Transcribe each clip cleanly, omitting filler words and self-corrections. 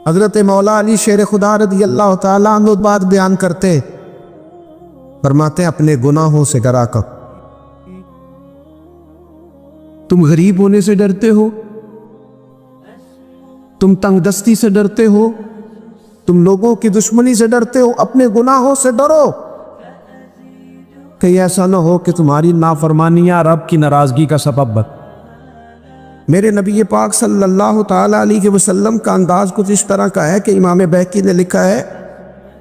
حضرت مولا علی شیر خدا رضی اللہ تعالیٰ عنہ بات بیان کرتے، فرماتے اپنے گناہوں سے ڈرا کر۔ تم غریب ہونے سے ڈرتے ہو، تم تنگ دستی سے ڈرتے ہو، تم لوگوں کی دشمنی سے ڈرتے ہو، اپنے گناہوں سے ڈرو، کہ ایسا نہ ہو کہ تمہاری نافرمانیاں رب کی ناراضگی کا سبب بن۔ میرے نبی پاک صلی اللہ تعالیٰ علیہ وسلم کا انداز کچھ اس طرح کا ہے کہ امام بہقی نے لکھا ہے،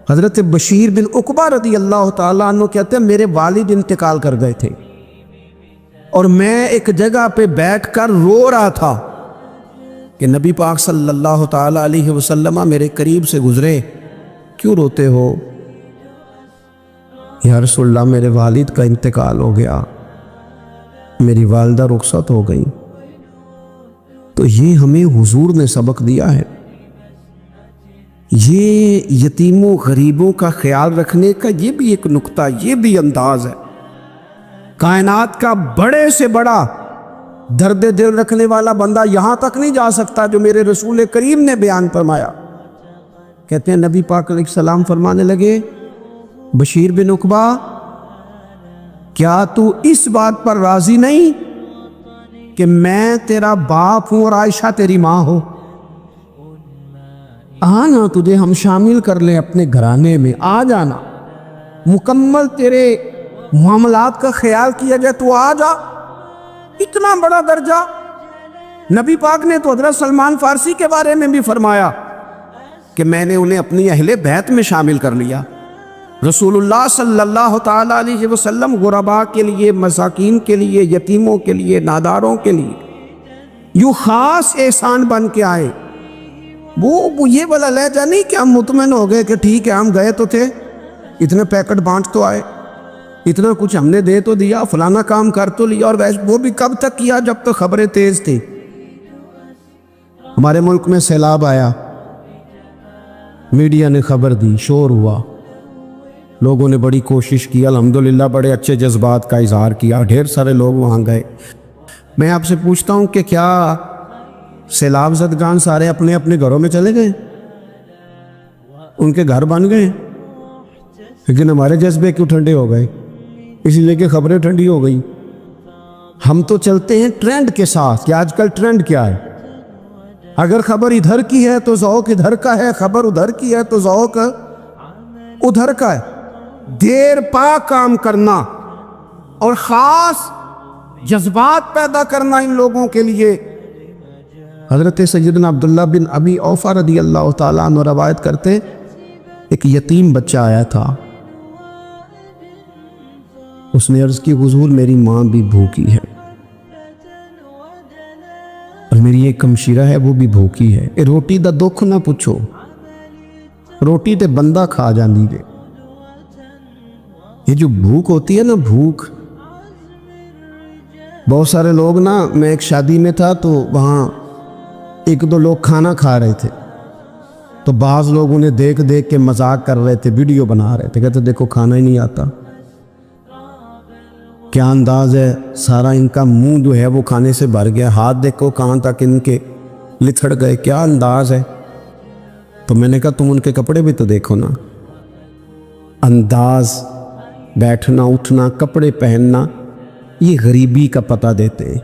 حضرت بشیر بن عقبہ رضی اللہ تعالیٰ عنہ کہتے ہیں میرے والد انتقال کر گئے تھے اور میں ایک جگہ پہ بیٹھ کر رو رہا تھا کہ نبی پاک صلی اللہ تعالیٰ علیہ وسلم میرے قریب سے گزرے، کیوں روتے ہو؟ یا رسول اللہ میرے والد کا انتقال ہو گیا، میری والدہ رخصت ہو گئی۔ تو یہ ہمیں حضور نے سبق دیا ہے، یہ یتیموں غریبوں کا خیال رکھنے کا یہ بھی ایک نقطہ، یہ بھی انداز ہے۔ کائنات کا بڑے سے بڑا درد دل رکھنے والا بندہ یہاں تک نہیں جا سکتا جو میرے رسول کریم نے بیان فرمایا۔ کہتے ہیں نبی پاک علیہ السلام فرمانے لگے، بشیر بن عقبہ کیا تو اس بات پر راضی نہیں کہ میں تیرا باپ ہوں اور عائشہ تیری ماں ہو؟ آنا تجھے ہم شامل کر لیں اپنے گھرانے میں، آ جانا، مکمل تیرے معاملات کا خیال کیا جائے، تو آ جا۔ اتنا بڑا درجہ نبی پاک نے تو حضرت سلمان فارسی کے بارے میں بھی فرمایا کہ میں نے انہیں اپنی اہل بیت میں شامل کر لیا۔ رسول اللہ صلی اللہ تعالیٰ علیہ وسلم غرباء کے لیے، مساکین کے لیے، یتیموں کے لیے، ناداروں کے لیے یوں خاص احسان بن کے آئے۔ وہ یہ والا لہجہ نہیں کہ ہم مطمئن ہو گئے کہ ٹھیک ہے ہم گئے تو تھے، اتنے پیکٹ بانٹ تو آئے، اتنا کچھ ہم نے دے تو دیا، فلانا کام کر تو لیا، اور وہ بھی کب تک کیا؟ جب تک خبریں تیز تھی۔ ہمارے ملک میں سیلاب آیا، میڈیا نے خبر دی، شور ہوا، لوگوں نے بڑی کوشش کی، الحمدللہ بڑے اچھے جذبات کا اظہار کیا، ڈھیر سارے لوگ وہاں گئے۔ میں آپ سے پوچھتا ہوں کہ کیا سیلاب زدگان سارے اپنے اپنے گھروں میں چلے گئے؟ ان کے گھر بن گئے؟ لیکن ہمارے جذبے کیوں ٹھنڈے ہو گئے؟ اسی لیے کہ خبریں ٹھنڈی ہو گئی۔ ہم تو چلتے ہیں ٹرینڈ کے ساتھ کہ آج کل ٹرینڈ کیا ہے، اگر خبر ادھر کی ہے تو ذوق ادھر کا ہے، خبر ادھر کی ہے تو ذوق ادھر کا ہے۔ دیر پا کام کرنا اور خاص جذبات پیدا کرنا ان لوگوں کے لیے۔ حضرت سیدنا عبداللہ بن ابی اوفا رضی اللہ تعالیٰ عنہ روایت کرتے، ایک یتیم بچہ آیا تھا، اس نے عرض کی حضور میری ماں بھی بھوکی ہے اور میری ایک ہمشیرہ ہے وہ بھی بھوکی ہے، اے روٹی دا دکھ نہ پوچھو، روٹی تے بندہ کھا جاندی دے۔ یہ جو بھوک ہوتی ہے نا، بھوک، بہت سارے لوگ نا، میں ایک شادی میں تھا تو وہاں ایک دو لوگ کھانا کھا رہے تھے، تو بعض لوگ انہیں دیکھ دیکھ کے مذاق کر رہے تھے، ویڈیو بنا رہے تھے، کہتے دیکھو کھانا ہی نہیں آتا، کیا انداز ہے، سارا ان کا منہ جو ہے وہ کھانے سے بھر گیا، ہاتھ دیکھو کہاں تک ان کے لتھڑ گئے، کیا انداز ہے۔ تو میں نے کہا تم ان کے کپڑے بھی تو دیکھو نا، انداز، بیٹھنا اٹھنا، کپڑے پہننا، یہ غریبی کا پتہ دیتے ہیں۔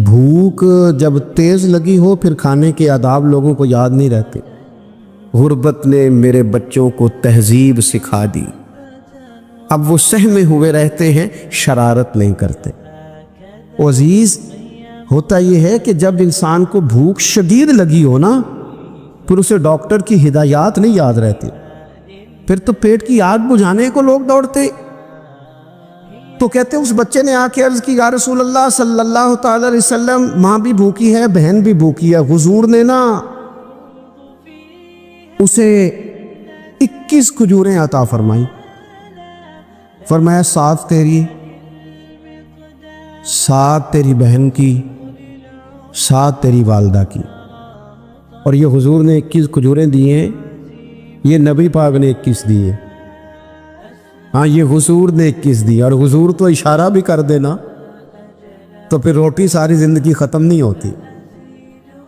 بھوک جب تیز لگی ہو پھر کھانے کے آداب لوگوں کو یاد نہیں رہتے۔ غربت نے میرے بچوں کو تہذیب سکھا دی، اب وہ سہمے ہوئے رہتے ہیں، شرارت نہیں کرتے۔ عزیز، ہوتا یہ ہے کہ جب انسان کو بھوک شدید لگی ہو نا، پھر اسے ڈاکٹر کی ہدایات نہیں یاد رہتی، پھر تو پیٹ کی آگ بجھانے کو لوگ دوڑتے۔ تو کہتے اس بچے نے آ کے عرض کی، یا رسول اللہ صلی اللہ تعالی علیہ وسلم ماں بھی بھوکی ہے، بہن بھی بھوکی ہے۔ حضور نے نا اسے 21 کھجوریں عطا فرمائی، فرمایا 7 تیری، 7 تیری بہن کی، 7 تیری والدہ کی۔ اور یہ حضور نے 21 کھجوریں دی ہیں، یہ نبی پاک نے 21 دیے۔ ہاں یہ حضور نے 21 دی، اور حضور تو اشارہ بھی کر دینا تو پھر روٹی ساری زندگی ختم نہیں ہوتی۔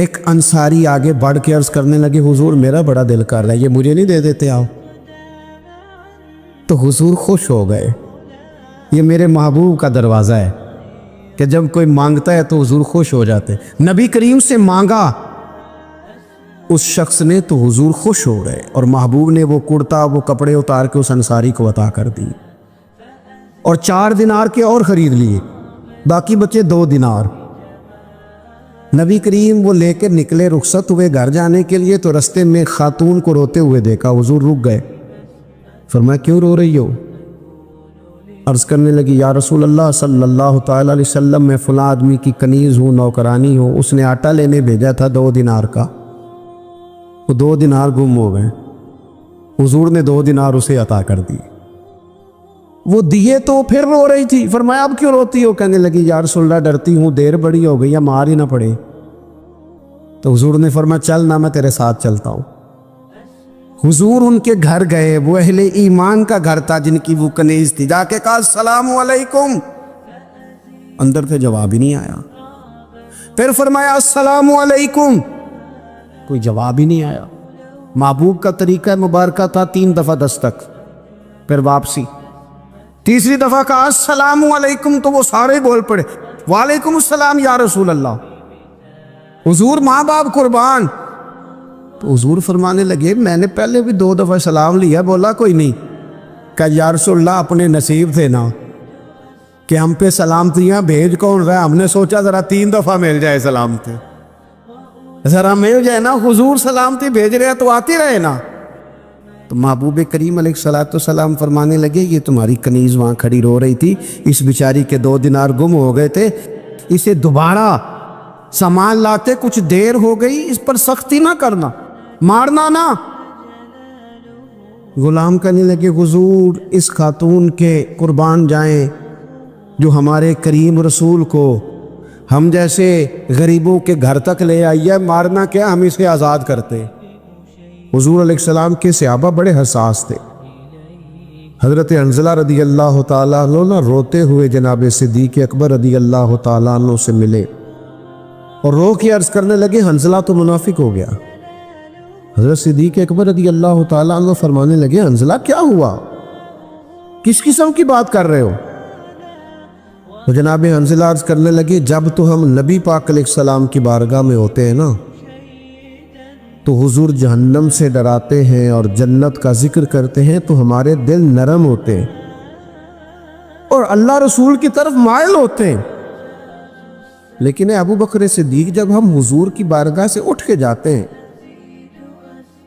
ایک انصاری آگے بڑھ کے عرض کرنے لگے حضور میرا بڑا دل کر رہا ہے، یہ مجھے نہیں دے دیتے آپ؟ تو حضور خوش ہو گئے، یہ میرے محبوب کا دروازہ ہے کہ جب کوئی مانگتا ہے تو حضور خوش ہو جاتے۔ نبی کریم سے مانگا اس شخص نے تو حضور خوش ہو گئے، اور محبوب نے وہ کرتا وہ کپڑے اتار کے اس انصاری کو عطا کر دی، اور 4 دینار کے اور خرید لیے، باقی بچے 2 دینار۔ نبی کریم وہ لے کے نکلے، رخصت ہوئے گھر جانے کے لیے، تو رستے میں خاتون کو روتے ہوئے دیکھا، حضور رک گئے، فرمایا کیوں رو رہی ہو؟ عرض کرنے لگی یا رسول اللہ صلی اللہ تعالی علیہ وسلم میں فلاں آدمی کی کنیز ہوں، نوکرانی ہوں، اس نے آٹا لینے بھیجا تھا 2 دینار کا، وہ 2 دینار گم ہو گئے، حضور نے 2 دینار اسے عطا کر دی۔ وہ دیے تو پھر رو رہی تھی، فرمایا اب کیوں روتی ہو؟ کہنے لگی یا رسول اللہ ڈرتی ہوں دیر بڑی ہو گئی یا مار ہی نہ پڑے۔ تو حضور نے فرمایا چل نہ، میں تیرے ساتھ چلتا ہوں۔ حضور ان کے گھر گئے، وہ اہل ایمان کا گھر تھا جن کی وہ کنیز تھی، جا کے کہا السلام علیکم، اندر سے جواب ہی نہیں آیا۔ پھر فرمایا السلام علیکم، کوئی جواب ہی نہیں آیا۔ محبوب کا طریقہ مبارکہ تھا 3 دفعہ دستک، پھر واپسی۔ تیسری دفعہ کہا السلام علیکم تو وہ سارے بول پڑے وعلیکم السلام یا رسول اللہ، حضور ماں باپ قربان۔ تو حضور فرمانے لگے میں نے پہلے بھی 2 دفعہ سلام لیا، بولا کوئی نہیں، کہ یا رسول اللہ اپنے نصیب تھے نا کہ ہم پہ سلامتیاں بھیج کون رہا ہے، ہم نے سوچا ذرا 3 دفعہ مل جائے سلامتی، ذرا مل جائے نا، حضور سلامتی بھیج رہے ہیں تو آتے رہے نا۔ تو محبوب کریم علیہ الصلوۃ والسلام فرمانے لگے یہ تمہاری کنیز وہاں کھڑی رو رہی تھی، اس بیچاری کے 2 دینار گم ہو گئے تھے، اسے دوبارہ سامان لاتے کچھ دیر ہو گئی، اس پر سختی نہ کرنا، مارنا نہ۔ غلام کہنے لگے حضور اس خاتون کے قربان جائیں جو ہمارے کریم رسول کو ہم جیسے غریبوں کے گھر تک لے آئی ہے، مارنا کیا، ہم اسے آزاد کرتے۔ حضور علیہ السلام کے صحابہ بڑے حساس تھے۔ حضرت حنظلہ رضی اللہ تعالیٰ عنہ روتے ہوئے جناب صدیق اکبر رضی اللہ تعالیٰ عنہ سے ملے اور رو کے عرض کرنے لگے حنظلہ تو منافق ہو گیا۔ حضرت صدیق اکبر رضی اللہ تعالیٰ عنہ فرمانے لگے حنظلہ کیا ہوا، کس قسم کی بات کر رہے ہو؟ تو جناب حنظلہ عرض کرنے لگے جب تو ہم نبی پاک علیہ السلام کی بارگاہ میں ہوتے ہیں نا تو حضور جہنم سے ڈراتے ہیں اور جنت کا ذکر کرتے ہیں تو ہمارے دل نرم ہوتے ہیں اور اللہ رسول کی طرف مائل ہوتے ہیں، لیکن ابو بکر صدیق جب ہم حضور کی بارگاہ سے اٹھ کے جاتے ہیں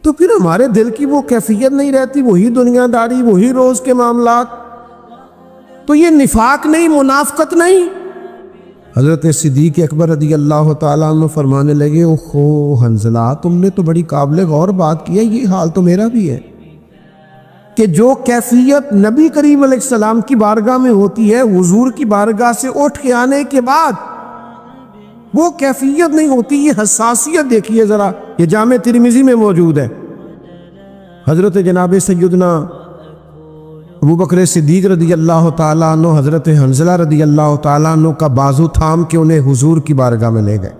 تو پھر ہمارے دل کی وہ کیفیت نہیں رہتی، وہی دنیا داری، وہی روز کے معاملات، تو یہ نفاق نہیں، منافقت نہیں۔ حضرت صدیق اکبر رضی اللہ تعالیٰ عنہ فرمانے لگے اوہو حنظلہ تم نے تو بڑی قابل غور بات کی ہے، یہ حال تو میرا بھی ہے کہ جو کیفیت نبی کریم علیہ السلام کی بارگاہ میں ہوتی ہے، حضور کی بارگاہ سے اٹھ کے آنے کے بعد وہ کیفیت نہیں ہوتی۔ یہ حساسیت دیکھیے ذرا، یہ جامع ترمذی میں موجود ہے۔ حضرت جناب سیدنا ابو بکر صدیق رضی اللہ تعالیٰ عنہ حضرت حنظلہ رضی اللہ تعالیٰ عنہ کا بازو تھام کے انہیں حضور کی بارگاہ میں لے گئے،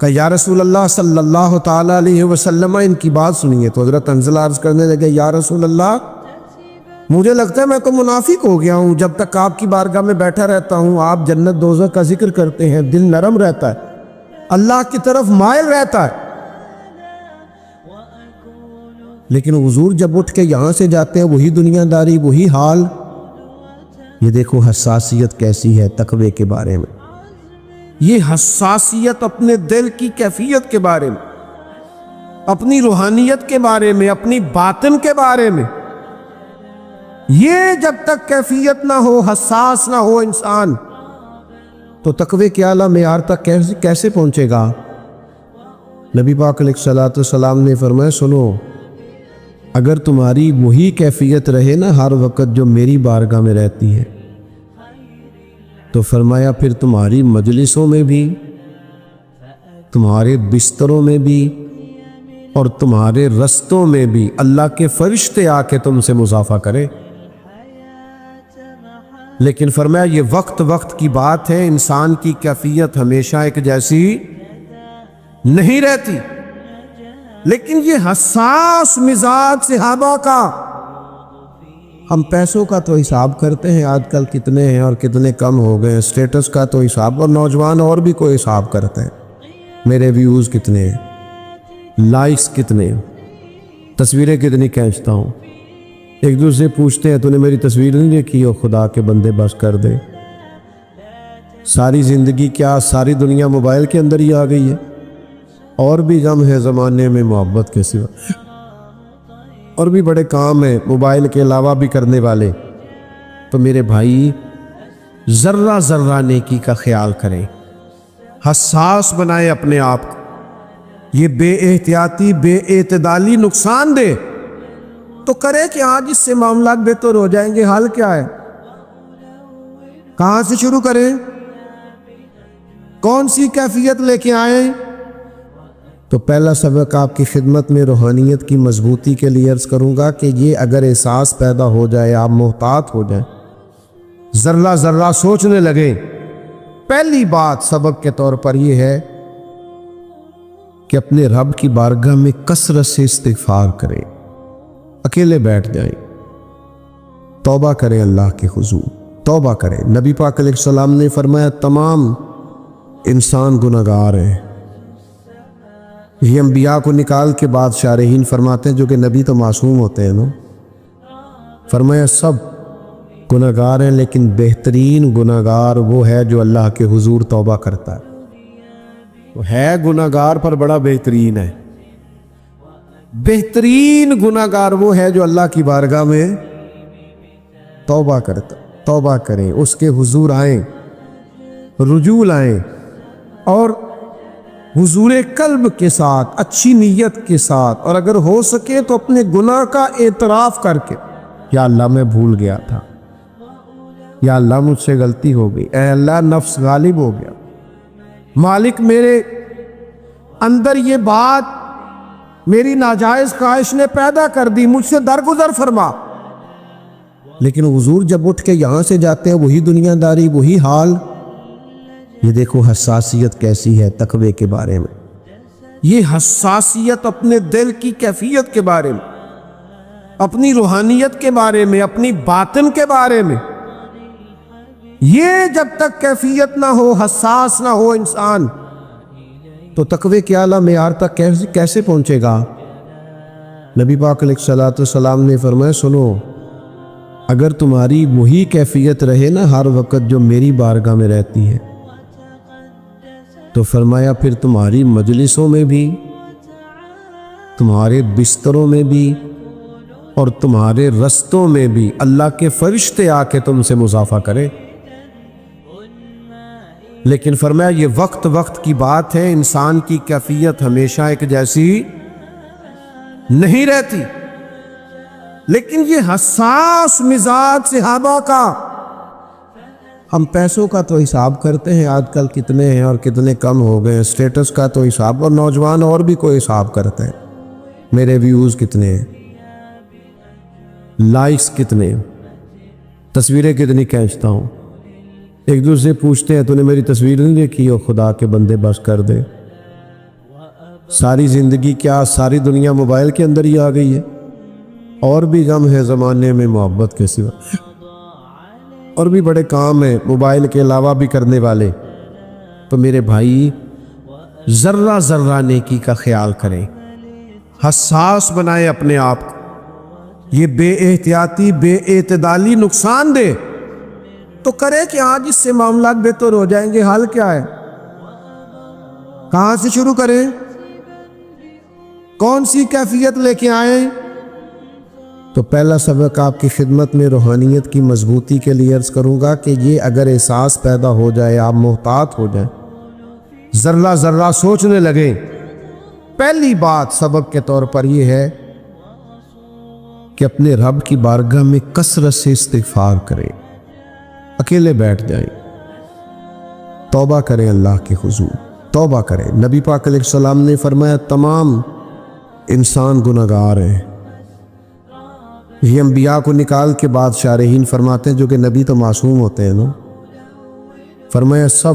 کہ یا رسول اللہ صلی اللہ تعالیٰ علیہ وسلم ان کی بات سنیے۔ تو حضرت حنظلہ عرض کرنے لگے یا رسول اللہ مجھے لگتا ہے میں تو منافق ہو گیا ہوں، جب تک آپ کی بارگاہ میں بیٹھا رہتا ہوں آپ جنت دوزخ کا ذکر کرتے ہیں، دل نرم رہتا ہے، اللہ کی طرف مائل رہتا ہے، لیکن حضور جب اٹھ کے یہاں سے جاتے ہیں وہی دنیا داری، وہی حال۔ یہ دیکھو حساسیت کیسی ہے تقوی کے بارے میں، یہ حساسیت اپنے دل کی کیفیت کے بارے میں، اپنی روحانیت کے بارے میں، اپنی باطن کے بارے میں، یہ جب تک کیفیت نہ ہو، حساس نہ ہو انسان، تو تقوی کے اعلیٰ معیار تک کیسے پہنچے گا؟ نبی پاک علیہ الصلوۃ والسلام نے فرمایا سنو، اگر تمہاری وہی کیفیت رہے نا ہر وقت جو میری بارگاہ میں رہتی ہے، تو فرمایا پھر تمہاری مجلسوں میں بھی، تمہارے بستروں میں بھی اور تمہارے رستوں میں بھی اللہ کے فرشتے آ کے تم سے مصافحہ کرے۔ لیکن فرمایا یہ وقت وقت کی بات ہے، انسان کی کیفیت ہمیشہ ایک جیسی نہیں رہتی، لیکن یہ حساس مزاج صحابہ کا، ہم پیسوں کا تو حساب کرتے ہیں آج کل کتنے ہیں اور کتنے کم ہو گئے، سٹیٹس کا تو حساب، اور نوجوان اور بھی کوئی حساب کرتے ہیں، میرے ویوز کتنے ہیں، لائکس کتنے ہیں، تصویریں کتنی کھینچتا ہوں، ایک دوسرے پوچھتے ہیں تو نے میری تصویر نہیں دیکھی، اور خدا کے بندے بس کر دے، ساری زندگی کیا ساری دنیا موبائل کے اندر ہی آ گئی ہے، اور بھی غم ہے زمانے میں محبت کے سوا، اور بھی بڑے کام ہیں موبائل کے علاوہ بھی کرنے والے، تو میرے بھائی ذرہ ذرہ نیکی کا خیال کریں، حساس بنائیں اپنے آپ کو، یہ بے احتیاطی بے اعتدالی نقصان دے تو کرے کہ آج اس سے معاملات بہتر ہو جائیں گے، حال کیا ہے، کہاں سے شروع کریں، کون سی کیفیت لے کے آئیں؟ تو پہلا سبق آپ کی خدمت میں روحانیت کی مضبوطی کے لیے عرض کروں گا کہ یہ اگر احساس پیدا ہو جائے، آپ محتاط ہو جائیں، ذرہ ذرہ سوچنے لگیں، پہلی بات سبق کے طور پر یہ ہے کہ اپنے رب کی بارگاہ میں کثرت سے استغفار کریں، اکیلے بیٹھ جائیں، توبہ کریں، اللہ کے حضور توبہ کریں۔ نبی پاک علیہ السلام نے فرمایا تمام انسان گناہگار ہیں، یہ انبیاء کو نکال کے بعد شارحین فرماتے ہیں جو کہ نبی تو معصوم ہوتے ہیں نا، فرمایا سب گناہگار ہیں لیکن بہترین گناہگار وہ ہے جو اللہ کے حضور توبہ کرتا ہے، وہ ہے گناہگار پر بڑا بہترین ہے، بہترین گناہگار وہ ہے جو اللہ کی بارگاہ میں توبہ کرتا، توبہ کریں، اس کے حضور آئیں، رجوع لائیں، اور حضور قلب کے ساتھ اچھی نیت کے ساتھ، اور اگر ہو سکے تو اپنے گناہ کا اعتراف کر کے، یا اللہ میں بھول گیا تھا، یا اللہ مجھ سے غلطی ہو گئی، اے اللہ نفس غالب ہو گیا، مالک میرے اندر یہ بات میری ناجائز خواہش نے پیدا کر دی، مجھ سے درگزر فرما۔ لیکن حضور جب اٹھ کے یہاں سے جاتے ہیں وہی دنیا داری، وہی حال، یہ دیکھو حساسیت کیسی ہے تقوی کے بارے میں، یہ حساسیت اپنے دل کی کیفیت کے بارے میں، اپنی روحانیت کے بارے میں، اپنی باطن کے بارے میں، یہ جب تک کیفیت نہ ہو، حساس نہ ہو انسان، تو تقوی کے اعلیٰ معیار تک کیسے پہنچے گا؟ نبی پاک علیہ السلام نے فرمایا سنو، اگر تمہاری وہی کیفیت رہے نا ہر وقت جو میری بارگاہ میں رہتی ہے، تو فرمایا پھر تمہاری مجلسوں میں بھی، تمہارے بستروں میں بھی، اور تمہارے رستوں میں بھی اللہ کے فرشتے آ کے تم سے مصافحہ کریں۔ لیکن فرمایا یہ وقت وقت کی بات ہے، انسان کی کیفیت ہمیشہ ایک جیسی نہیں رہتی، لیکن یہ حساس مزاج صحابہ کا، ہم پیسوں کا تو حساب کرتے ہیں آج کل کتنے ہیں اور کتنے کم ہو گئے، سٹیٹس کا تو حساب، اور نوجوان اور بھی کوئی حساب کرتے ہیں، میرے ویوز کتنے ہیں، لائکس کتنے ہیں، تصویریں کتنی کھینچتا ہوں، ایک دوسرے پوچھتے ہیں تو نے میری تصویر نہیں دیکھی، اور خدا کے بندے بس کر دے، ساری زندگی کیا ساری دنیا موبائل کے اندر ہی آ گئی ہے، اور بھی غم ہے زمانے میں محبت کے سوا، اور بھی بڑے کام ہیں موبائل کے علاوہ بھی کرنے والے، تو میرے بھائی ذرہ ذرہ نیکی کا خیال کریں، حساس بنائیں اپنے آپ کو، یہ بے احتیاطی بے اعتدالی نقصان دے تو کرے کہ آج اس سے معاملات بہتر ہو جائیں گے، حال کیا ہے، کہاں سے شروع کریں، کون سی کیفیت لے کے آئیں؟ تو پہلا سبق آپ کی خدمت میں روحانیت کی مضبوطی کے لیے عرض کروں گا کہ یہ اگر احساس پیدا ہو جائے، آپ محتاط ہو جائیں، ذرہ ذرہ سوچنے لگیں، پہلی بات سبق کے طور پر یہ ہے کہ اپنے رب کی بارگاہ میں کثرت سے استغفار کریں، اکیلے بیٹھ جائیں، توبہ کریں، اللہ کے حضور توبہ کریں۔ نبی پاک علیہ السلام نے فرمایا تمام انسان گناہگار ہیں، یہ انبیاء کو نکال کے بعد شارحین فرماتے ہیں جو کہ نبی تو معصوم ہوتے ہیں نا، فرمایا سب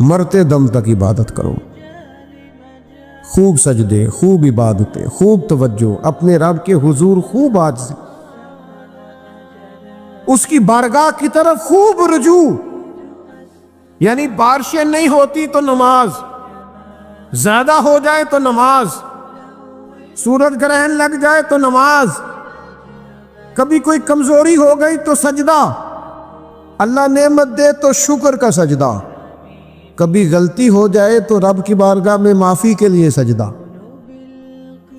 مرتے دم تک عبادت کرو، خوب سجدے، خوب عبادتیں، خوب توجہ، اپنے رب کے حضور خوب عاجزی، اس کی بارگاہ کی طرف خوب رجوع، یعنی بارشیں نہیں ہوتی تو نماز، زیادہ ہو جائے تو نماز، سورج گرہن لگ جائے تو نماز، کبھی کوئی کمزوری ہو گئی تو سجدہ، اللہ نعمت دے تو شکر کا سجدہ، کبھی غلطی ہو جائے تو رب کی بارگاہ میں معافی کے لیے سجدہ،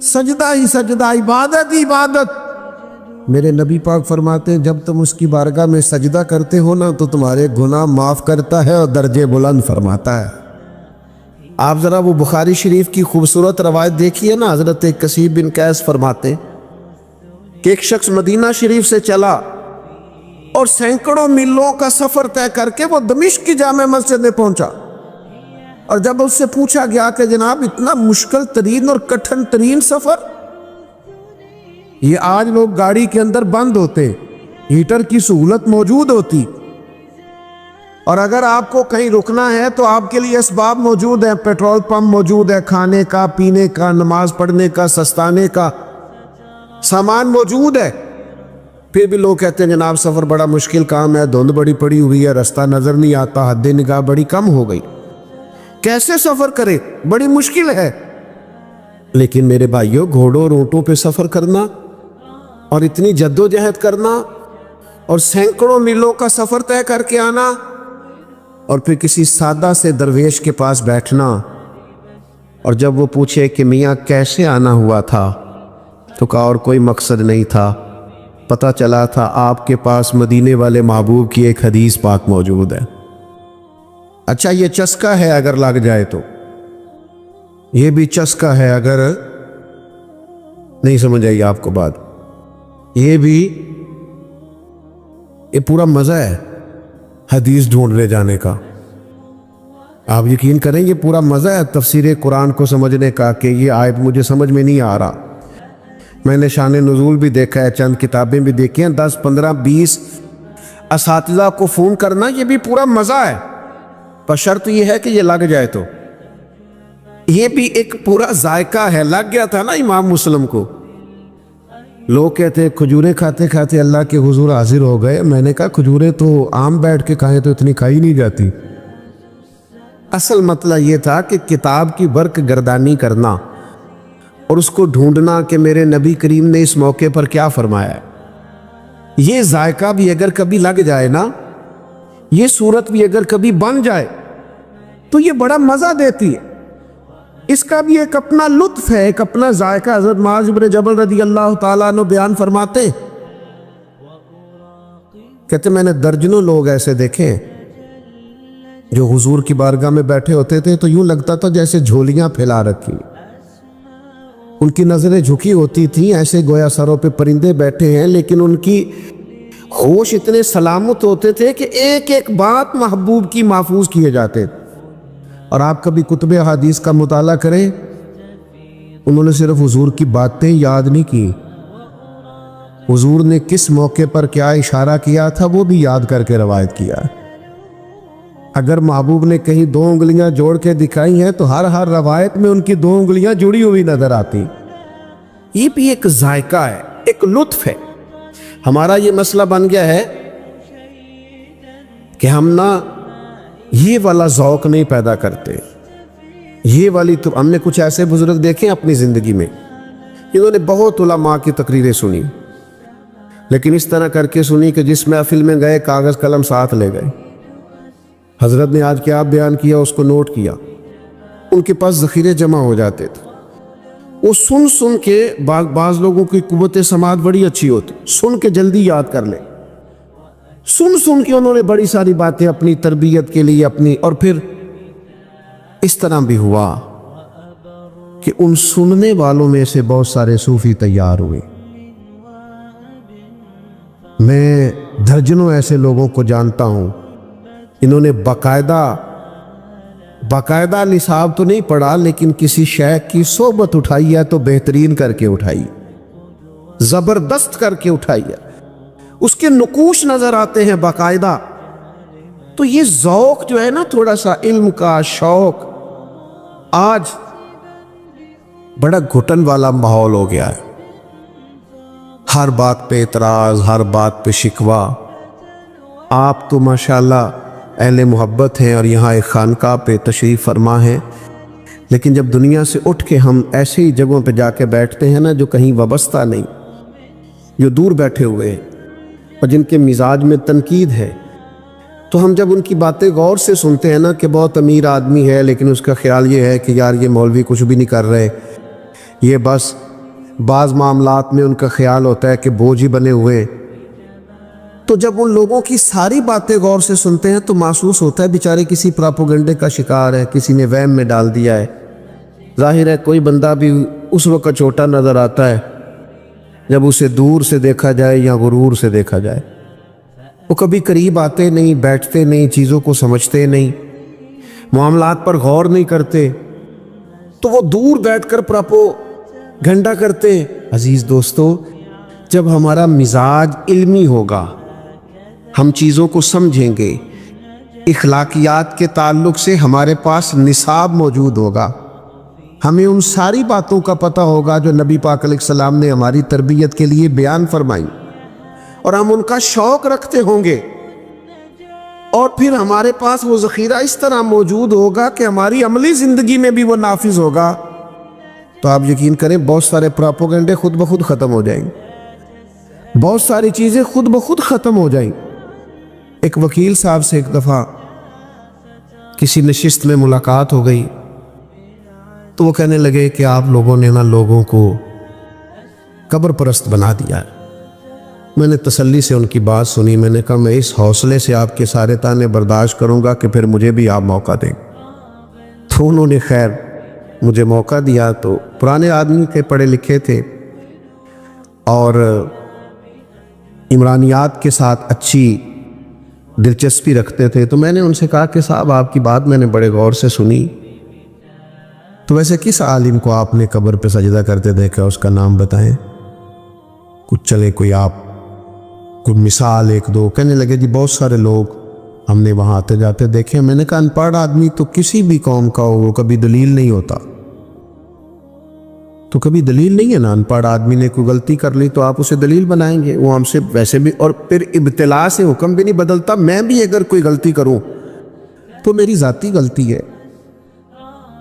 سجدہ ہی سجدہ، عبادت ہی عبادت۔ میرے نبی پاک فرماتے ہیں جب تم اس کی بارگاہ میں سجدہ کرتے ہو نا تو تمہارے گناہ معاف کرتا ہے اور درجے بلند فرماتا ہے۔ آپ ذرا وہ بخاری شریف کی خوبصورت روایت دیکھیے نا، حضرت کثیر بن قیس فرماتے ہیں کہ ایک شخص مدینہ شریف سے چلا اور سینکڑوں میلوں کا سفر طے کر کے وہ دمشق کی جامع مسجد میں پہنچا، اور جب اس سے پوچھا گیا کہ جناب اتنا مشکل ترین اور کٹھن ترین سفر، یہ آج لوگ گاڑی کے اندر بند ہوتے، ہیٹر کی سہولت موجود ہوتی، اور اگر آپ کو کہیں رکنا ہے تو آپ کے لیے اسباب موجود ہیں، پیٹرول پمپ موجود ہے، کھانے کا، پینے کا، نماز پڑھنے کا، سستانے کا سامان موجود ہے، پھر بھی لوگ کہتے ہیں جناب سفر بڑا مشکل کام ہے، دھند بڑی پڑی ہوئی ہے، رستہ نظر نہیں آتا، حد نگاہ بڑی کم ہو گئی، کیسے سفر کرے، بڑی مشکل ہے۔ لیکن میرے بھائیوں، گھوڑوں اور اونٹوں پہ سفر کرنا اور اتنی جد و جہد کرنا اور سینکڑوں میلوں کا سفر طے کر کے آنا، اور پھر کسی سادہ سے درویش کے پاس بیٹھنا، اور جب وہ پوچھے کہ میاں کیسے آنا ہوا تھا تو کہا اور کوئی مقصد نہیں تھا، پتہ چلا تھا آپ کے پاس مدینے والے محبوب کی ایک حدیث پاک موجود ہے۔ اچھا یہ چسکا ہے اگر لگ جائے تو، یہ بھی چسکا ہے اگر نہیں سمجھ آئی آپ کو بات، یہ بھی یہ پورا مزہ ہے حدیث ڈھونڈنے جانے کا۔ آپ یقین کریں یہ پورا مزہ ہے تفسیر قرآن کو سمجھنے کا کہ یہ آیت مجھے سمجھ میں نہیں آ رہا، میں نے شان نزول بھی دیکھا ہے، چند کتابیں بھی دیکھی ہیں، 10 15 20 اساتذہ کو فون کرنا، یہ بھی پورا مزہ ہے، پر شرط یہ ہے کہ یہ لگ جائے تو، یہ بھی ایک پورا ذائقہ ہے۔ لگ گیا تھا نا امام مسلم کو، لوگ کہتے ہیں کھجوریں کھاتے کھاتے اللہ کے حضور حاضر ہو گئے، میں نے کہا کھجوریں تو عام بیٹھ کے کھائیں تو اتنی کھائی نہیں جاتی۔ اصل مسئلہ یہ تھا کہ کتاب کی برق گردانی کرنا اور اس کو ڈھونڈنا کہ میرے نبی کریم نے اس موقع پر کیا فرمایا ہے، یہ ذائقہ بھی اگر کبھی لگ جائے نا، یہ صورت بھی اگر کبھی بن جائے تو یہ بڑا مزہ دیتی ہے، اس کا بھی ایک اپنا لطف ہے، ایک اپنا ذائقہ۔ حضرت معاذ بن جبل رضی اللہ تعالیٰ عنہ بیان فرماتے، کہتے میں نے درجنوں لوگ ایسے دیکھے ہیں جو حضور کی بارگاہ میں بیٹھے ہوتے تھے تو یوں لگتا تھا جیسے جھولیاں پھیلا رکھی، ان کی نظریں جھکی ہوتی تھیں ایسے گویا سروں پہ پرندے بیٹھے ہیں، لیکن ان کی ہوش اتنے سلامت ہوتے تھے کہ ایک ایک بات محبوب کی محفوظ کیے جاتے تھے۔ اور آپ کبھی کتب احادیث کا مطالعہ کریں، انہوں نے صرف حضور کی باتیں یاد نہیں کی، حضور نے کس موقع پر کیا اشارہ کیا تھا وہ بھی یاد کر کے روایت کیا۔ اگر محبوب نے کہیں 2 انگلیاں جوڑ کے دکھائی ہیں تو ہر روایت میں ان کی 2 انگلیاں جڑی ہوئی نظر آتی۔ یہ بھی ایک ذائقہ ہے، ایک لطف ہے۔ ہمارا یہ مسئلہ بن گیا ہے کہ ہم نہ یہ والا ذوق نہیں پیدا کرتے، یہ والی تو ہم نے کچھ ایسے بزرگ دیکھے اپنی زندگی میں، انہوں نے بہت علماء کی تقریریں سنی، لیکن اس طرح کر کے سنی کہ جس محفل میں گئے کاغذ قلم ساتھ لے گئے، حضرت نے آج کیا بیان کیا اس کو نوٹ کیا، ان کے پاس ذخیرے جمع ہو جاتے تھے، وہ سن کے بعض لوگوں کی قوت سماعت بڑی اچھی ہوتی، سن کے جلدی یاد کر لے، سن کے انہوں نے بڑی ساری باتیں اپنی تربیت کے لیے اپنی، اور پھر اس طرح بھی ہوا کہ ان سننے والوں میں سے بہت سارے صوفی تیار ہوئے۔ میں درجنوں ایسے لوگوں کو جانتا ہوں، انہوں نے باقاعدہ نصاب تو نہیں پڑھا، لیکن کسی شیخ کی صحبت اٹھائی ہے تو بہترین کر کے اٹھائی، زبردست کر کے اٹھائی ہے، اس کے نقوش نظر آتے ہیں باقاعدہ، تو یہ ذوق جو ہے نا تھوڑا سا علم کا شوق آج بڑا گھٹن والا ماحول ہو گیا ہے. ہر بات پہ اعتراض، ہر بات پہ شکوہ. آپ تو ماشاءاللہ اہل محبت ہیں اور یہاں ایک خانقاہ پہ تشریف فرما ہیں، لیکن جب دنیا سے اٹھ کے ہم ایسے ہی جگہوں پہ جا کے بیٹھتے ہیں نا جو کہیں وابستہ نہیں، جو دور بیٹھے ہوئے ہیں اور جن کے مزاج میں تنقید ہے، تو ہم جب ان کی باتیں غور سے سنتے ہیں نا کہ بہت امیر آدمی ہے لیکن اس کا خیال یہ ہے کہ یار یہ مولوی کچھ بھی نہیں کر رہے، یہ بس بعض معاملات میں ان کا خیال ہوتا ہے کہ بوجھ ہی بنے ہوئے ہیں. تو جب ان لوگوں کی ساری باتیں غور سے سنتے ہیں تو محسوس ہوتا ہے بیچارے کسی پراپوگنڈے کا شکار ہے، کسی نے وہم میں ڈال دیا ہے. ظاہر ہے کوئی بندہ بھی اس وقت چھوٹا نظر آتا ہے جب اسے دور سے دیکھا جائے یا غرور سے دیکھا جائے. وہ کبھی قریب آتے نہیں، بیٹھتے نہیں، چیزوں کو سمجھتے نہیں، معاملات پر غور نہیں کرتے، تو وہ دور بیٹھ کر پراپوگنڈا کرتے. عزیز دوستو، جب ہمارا مزاج علمی ہوگا، ہم چیزوں کو سمجھیں گے، اخلاقیات کے تعلق سے ہمارے پاس نصاب موجود ہوگا، ہمیں ان ساری باتوں کا پتہ ہوگا جو نبی پاک علیہ السلام نے ہماری تربیت کے لیے بیان فرمائی، اور ہم ان کا شوق رکھتے ہوں گے، اور پھر ہمارے پاس وہ ذخیرہ اس طرح موجود ہوگا کہ ہماری عملی زندگی میں بھی وہ نافذ ہوگا. تو آپ یقین کریں بہت سارے پراپوگنڈے خود بخود ختم ہو جائیں گے، بہت ساری چیزیں خود بخود ختم ہو جائیں. ایک وکیل صاحب سے ایک دفعہ کسی نشست میں ملاقات ہو گئی تو وہ کہنے لگے کہ آپ لوگوں نے نا لوگوں کو قبر پرست بنا دیا ہے. میں نے تسلی سے ان کی بات سنی. میں نے کہا میں اس حوصلے سے آپ کے سارے تانے برداشت کروں گا کہ پھر مجھے بھی آپ موقع دیں. تو انہوں نے خیر مجھے موقع دیا. تو پرانے آدمی تھے، پڑھے لکھے تھے اور عمرانیات کے ساتھ اچھی دلچسپی رکھتے تھے. تو میں نے ان سے کہا کہ صاحب آپ کی بات میں نے بڑے غور سے سنی، تو ویسے کس عالم کو آپ نے قبر پہ سجدہ کرتے دیکھا، اس کا نام بتائیں. کچھ چلے کوئی آپ کوئی مثال ایک دو. کہنے لگے جی بہت سارے لوگ ہم نے وہاں آتے جاتے دیکھے. میں نے کہا ان پڑھ آدمی تو کسی بھی قوم کا ہو وہ کبھی دلیل نہیں ہوتا، تو کبھی دلیل نہیں ہے نا. ان پڑھ آدمی نے کوئی غلطی کر لی تو آپ اسے دلیل بنائیں گے، وہ ہم سے ویسے بھی. اور پھر ابتلا سے حکم بھی نہیں بدلتا. میں بھی اگر کوئی غلطی کروں تو میری ذاتی غلطی ہے،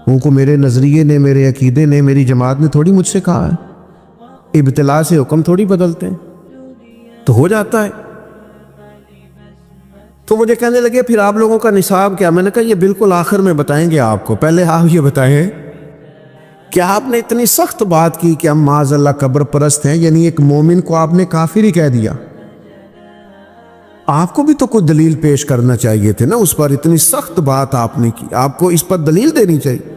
ان کو میرے نظریے نے، میرے عقیدے نے، میری جماعت نے تھوڑی مجھ سے کہا ہے. ابتلا سے حکم تھوڑی بدلتے ہیں، تو ہو جاتا ہے. تو مجھے کہنے لگے پھر آپ لوگوں کا نصاب کیا؟ میں نے کہا یہ بالکل آخر میں بتائیں گے آپ کو، پہلے آپ یہ بتائیں کہ آپ نے اتنی سخت بات کی کہ ہم معاذ اللہ قبر پرست ہیں، یعنی ایک مومن کو آپ نے کافر ہی کہہ دیا. آپ کو بھی تو کوئی دلیل پیش کرنا چاہیے تھے نا اس پر. اتنی سخت بات آپ نے کی، آپ کو اس پر دلیل دینی چاہیے.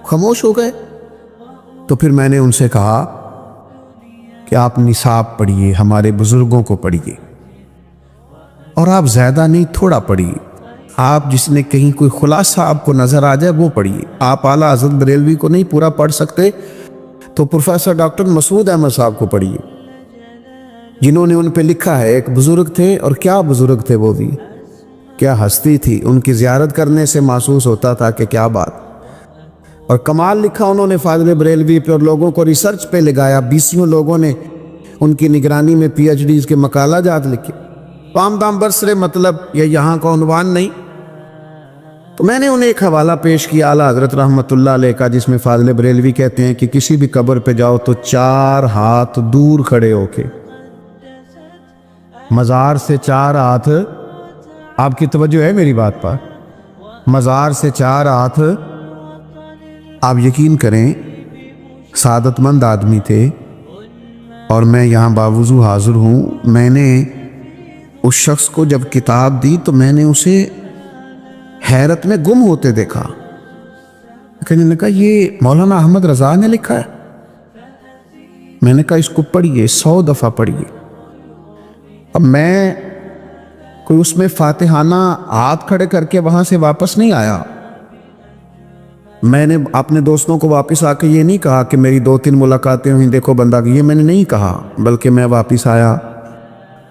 خاموش ہو گئے. تو پھر میں نے ان سے کہا کہ آپ نصاب پڑھیے، ہمارے بزرگوں کو پڑھیے، اور آپ زیادہ نہیں تھوڑا پڑھیے. آپ جس نے کہیں کوئی خلاصہ آپ کو نظر آ جائے وہ پڑھیے. آپ اعلیٰ حضرت بریلوی کو نہیں پورا پڑھ سکتے تو پروفیسر ڈاکٹر مسعود احمد صاحب کو پڑھیے، جنہوں نے ان پہ لکھا ہے. ایک بزرگ تھے، اور کیا بزرگ تھے، وہ بھی کیا ہستی تھی. ان کی زیارت کرنے سے محسوس ہوتا تھا کہ کیا بات. اور کمال لکھا انہوں نے فاضل بریلوی پہ، اور لوگوں کو ریسرچ پہ لگایا. 20 لوگوں نے ان کی نگرانی میں پی ایچ ڈیز کے مقالہ جات لکھے. پام دام برسرے مطلب یہ یہاں کا عنوان نہیں. تو میں نے انہیں ایک حوالہ پیش کیا اعلیٰ حضرت رحمۃ اللہ علیہ کا، جس میں فاضل بریلوی کہتے ہیں کہ کسی بھی قبر پہ جاؤ تو 4 ہاتھ دور کھڑے ہو کے، مزار سے 4 ہاتھ. آپ کی توجہ ہے میری بات پر؟ مزار سے 4 ہاتھ. آپ یقین کریں سعادت مند آدمی تھے، اور میں یہاں باوضو حاضر ہوں. میں نے اس شخص کو جب کتاب دی تو میں نے اسے حیرت میں گم ہوتے دیکھا. کہنے لگا یہ مولانا احمد رضا نے لکھا ہے. میں نے کہا اس کو پڑھیے، 100 دفعہ پڑھیے. اب میں کوئی اس میں فاتحانہ ہاتھ کھڑے کر کے وہاں سے واپس نہیں آیا. میں نے اپنے دوستوں کو واپس آ کے یہ نہیں کہا کہ میری 2-3 ملاقاتیں ہوئیں دیکھو بندہ، یہ میں نے نہیں کہا، بلکہ میں واپس آیا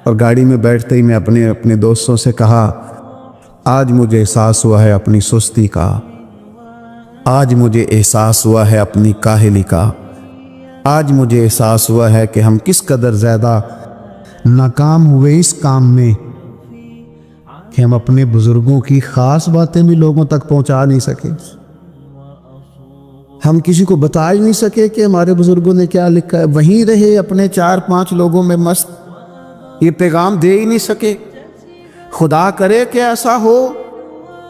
اور گاڑی میں بیٹھتے ہی میں اپنے دوستوں سے کہا آج مجھے احساس ہوا ہے اپنی سستی کا، آج مجھے احساس ہوا ہے اپنی کاہلی کا، آج مجھے احساس ہوا ہے کہ ہم کس قدر زیادہ ناکام ہوئے اس کام میں کہ ہم اپنے بزرگوں کی خاص باتیں بھی لوگوں تک پہنچا نہیں سکے۔ ہم کسی کو بتا ہی نہیں سکے کہ ہمارے بزرگوں نے کیا لکھا ہے، وہیں رہے اپنے 4-5 لوگوں میں مست، یہ پیغام دے ہی نہیں سکے۔ خدا کرے کہ ایسا ہو،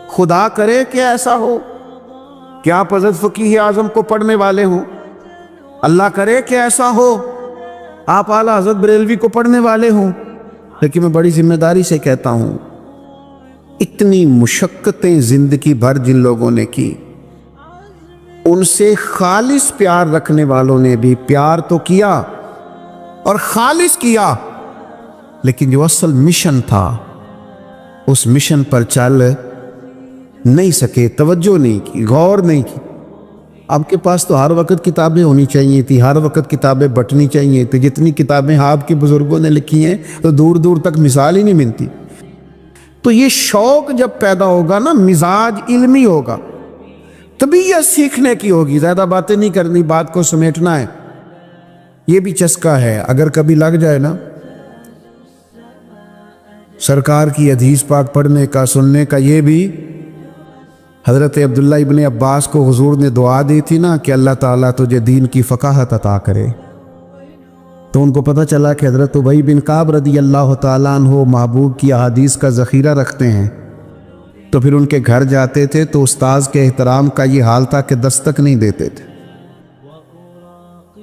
خدا کرے کہ ایسا ہو کہ آپ حضرت فقیہ اعظم کو پڑھنے والے ہوں، اللہ کرے کہ ایسا ہو آپ اعلیٰ حضرت بریلوی کو پڑھنے والے ہوں۔ لیکن میں بڑی ذمہ داری سے کہتا ہوں، اتنی مشقتیں زندگی بھر جن لوگوں نے کی، ان سے خالص پیار رکھنے والوں نے بھی پیار تو کیا اور خالص کیا، لیکن جو اصل مشن تھا اس مشن پر چل نہیں سکے، توجہ نہیں کی، غور نہیں کی۔ آپ کے پاس تو ہر وقت کتابیں ہونی چاہیے تھی، ہر وقت کتابیں بٹنی چاہیے تھی، جتنی کتابیں آپ کے بزرگوں نے لکھی ہیں تو دور دور تک مثال ہی نہیں ملتی۔ تو یہ شوق جب پیدا ہوگا نا، مزاج علمی ہوگا، طبیعت سیکھنے کی ہوگی، زیادہ باتیں نہیں کرنی، بات کو سمیٹنا ہے۔ یہ بھی چسکا ہے، اگر کبھی لگ جائے نا سرکار کی حدیث پاک پڑھنے کا، سننے کا، یہ بھی حضرت عبداللہ ابن عباس کو حضور نے دعا دی تھی نا کہ اللہ تعالیٰ تجھے دین کی فقاہت عطا کرے، تو ان کو پتہ چلا کہ حضرت ابی بن کعب رضی اللہ تعالیٰ عنہ محبوب کی احادیث کا ذخیرہ رکھتے ہیں، تو پھر ان کے گھر جاتے تھے تو استاذ کے احترام کا یہ حال تھا کہ دستک نہیں دیتے تھے،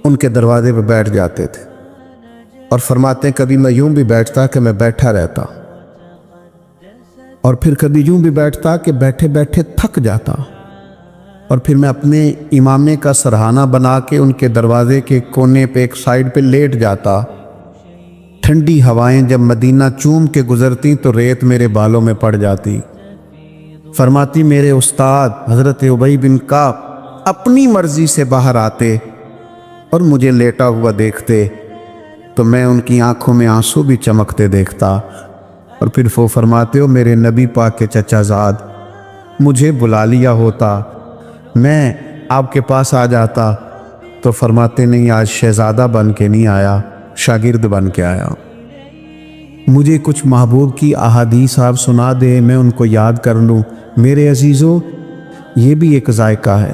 ان کے دروازے پہ بیٹھ جاتے تھے اور فرماتے ہیں کبھی میں یوں بھی بیٹھتا کہ میں بیٹھا رہتا، اور پھر کبھی یوں بھی بیٹھتا کہ بیٹھے بیٹھے تھک جاتا، اور پھر میں اپنے امامے کا سرہانہ بنا کے ان کے دروازے کے کونے پہ ایک سائیڈ پہ لیٹ جاتا۔ ٹھنڈی ہوائیں جب مدینہ چوم کے گزرتی تو ریت میرے بالوں میں پڑ جاتی۔ فرماتی میرے استاد حضرت ابی بن کعب اپنی مرضی سے باہر آتے اور مجھے لیٹا ہوا دیکھتے تو میں ان کی آنکھوں میں آنسو بھی چمکتے دیکھتا، اور پھر وہ فرماتے ہو میرے نبی پاک کے چچا زاد مجھے بلا لیا ہوتا، میں آپ کے پاس آ جاتا، تو فرماتے نہیں آج شہزادہ بن کے نہیں آیا، شاگرد بن کے آیا۔ مجھے کچھ محبوب کی احادیث آپ سنا دے، میں ان کو یاد کر لوں۔ میرے عزیزو، یہ بھی ایک ذائقہ ہے۔